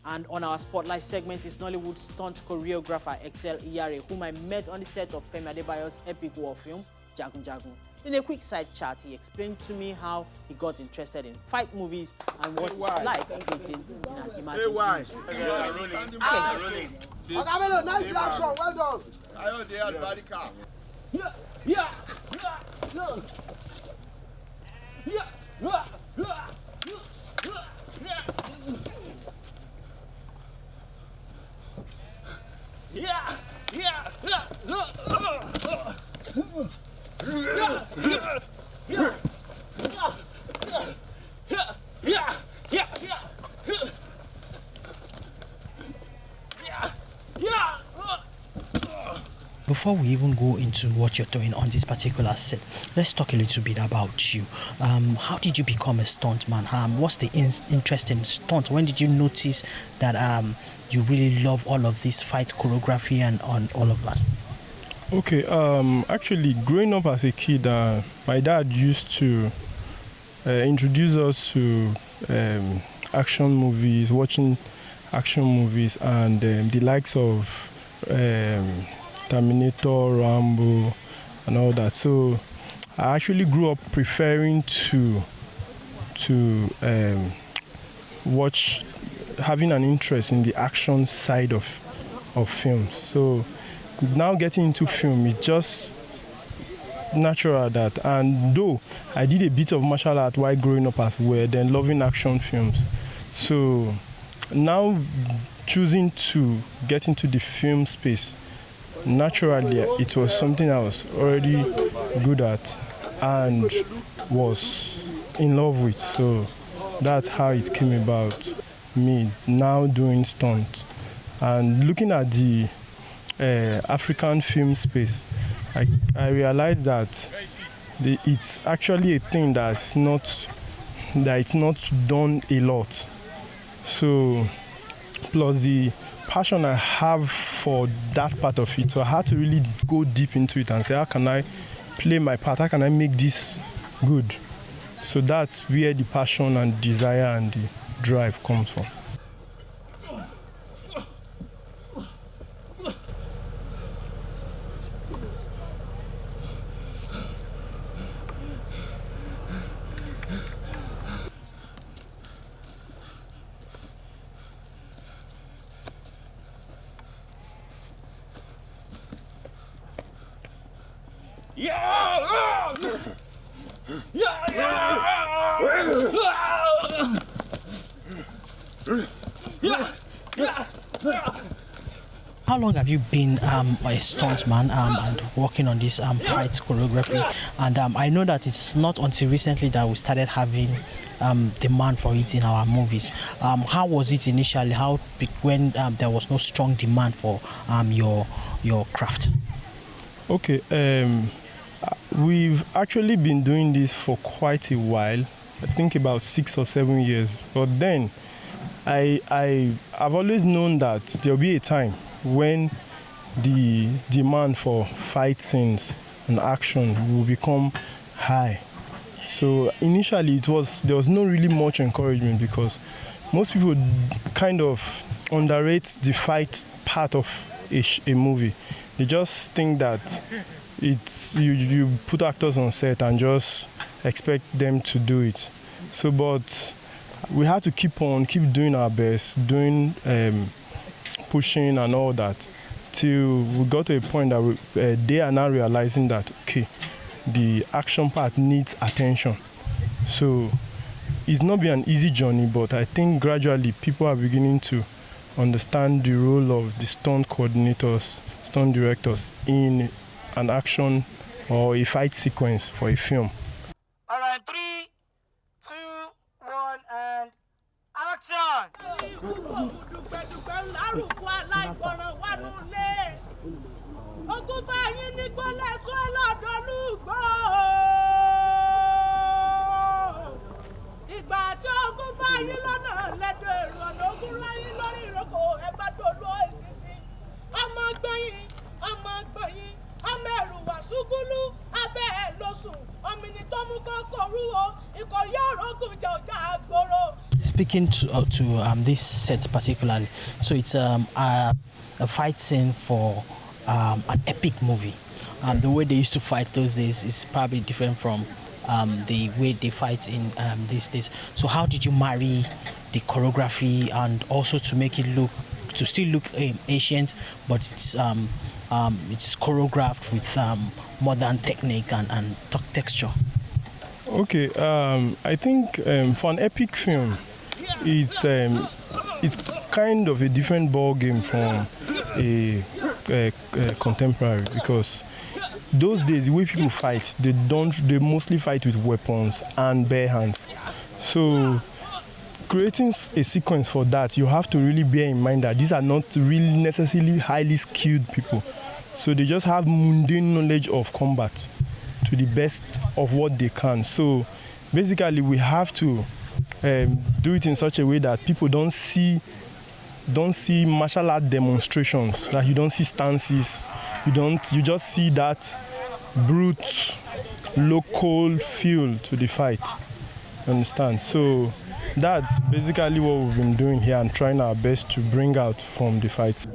And on our spotlight segment is Nollywood stunt choreographer Iyare, whom I met on the set of Femi Adebayo's epic war film, Jagun Jagun. In a quick side chat, he explained to me how he got interested in fight movies and what it's like operating in an imagined industry. Nice action, well done. Before we even go into what you're doing on this particular set, let's talk a little bit about you. How did you become a stuntman? What's the interest in stunt? When did you notice that you really love all of this fight choreography and on all of that? Okay, actually, growing up as a kid, my dad used to introduce us to action movies, watching action movies, and the likes of Terminator, Rambo, and all that. So I actually grew up preferring to watch, having an interest in the action side of films. So now getting into film, it's just natural that, and though I did a bit of martial art while growing up as well, then loving action films. So now choosing to get into the film space, naturally it was something I was already good at and was in love with. So that's how it came about, me now doing stunt. And looking at the African film space, I realized that it's actually a thing it's not done a lot. So plus the passion I have for that part of it, so I had to really go deep into it and say, how can I play my part? How can I make this good? So that's where the passion and desire and the drive comes from. How long have you been a stuntman and working on this fight choreography? And I know that it's not until recently that we started having demand for it in our movies. How was it initially? When there was no strong demand for your craft? Okay, we've actually been doing this for quite a while. I think about 6 or 7 years. But then I've always known that there'll be a time when the demand for fight scenes and action will become high. So initially there was no really much encouragement because most people kind of underrate the fight part of a movie. They just think that it's you put actors on set and just expect them to do it. So but we had to keep doing our best, pushing and all that, till we got to a point that they are now realizing that, okay, the action part needs attention. So it's not been an easy journey, but I think gradually people are beginning to understand the role of the stunt coordinators, stunt directors in an action or a fight sequence for a film. All right, 3, 2, 1, and action! speaking to this set particularly, so it's a fight scene for an epic movie. The way they used to fight those days is probably different from the way they fight in these days. So how did you marry the choreography and also to make it still look ancient, but it's choreographed with modern technique and texture? Okay, I think for an epic film, it's kind of a different ball game from a contemporary, because those days the way people fight, they mostly fight with weapons and bare hands. So creating a sequence for that, you have to really bear in mind that these are not really necessarily highly skilled people. So they just have mundane knowledge of combat to the best of what they can. So basically we have to do it in such a way that people don't see martial art demonstrations, that you don't see stances, you just see that brute local feel to the fight. Understand? So that's basically what we've been doing here and trying our best to bring out from the fights.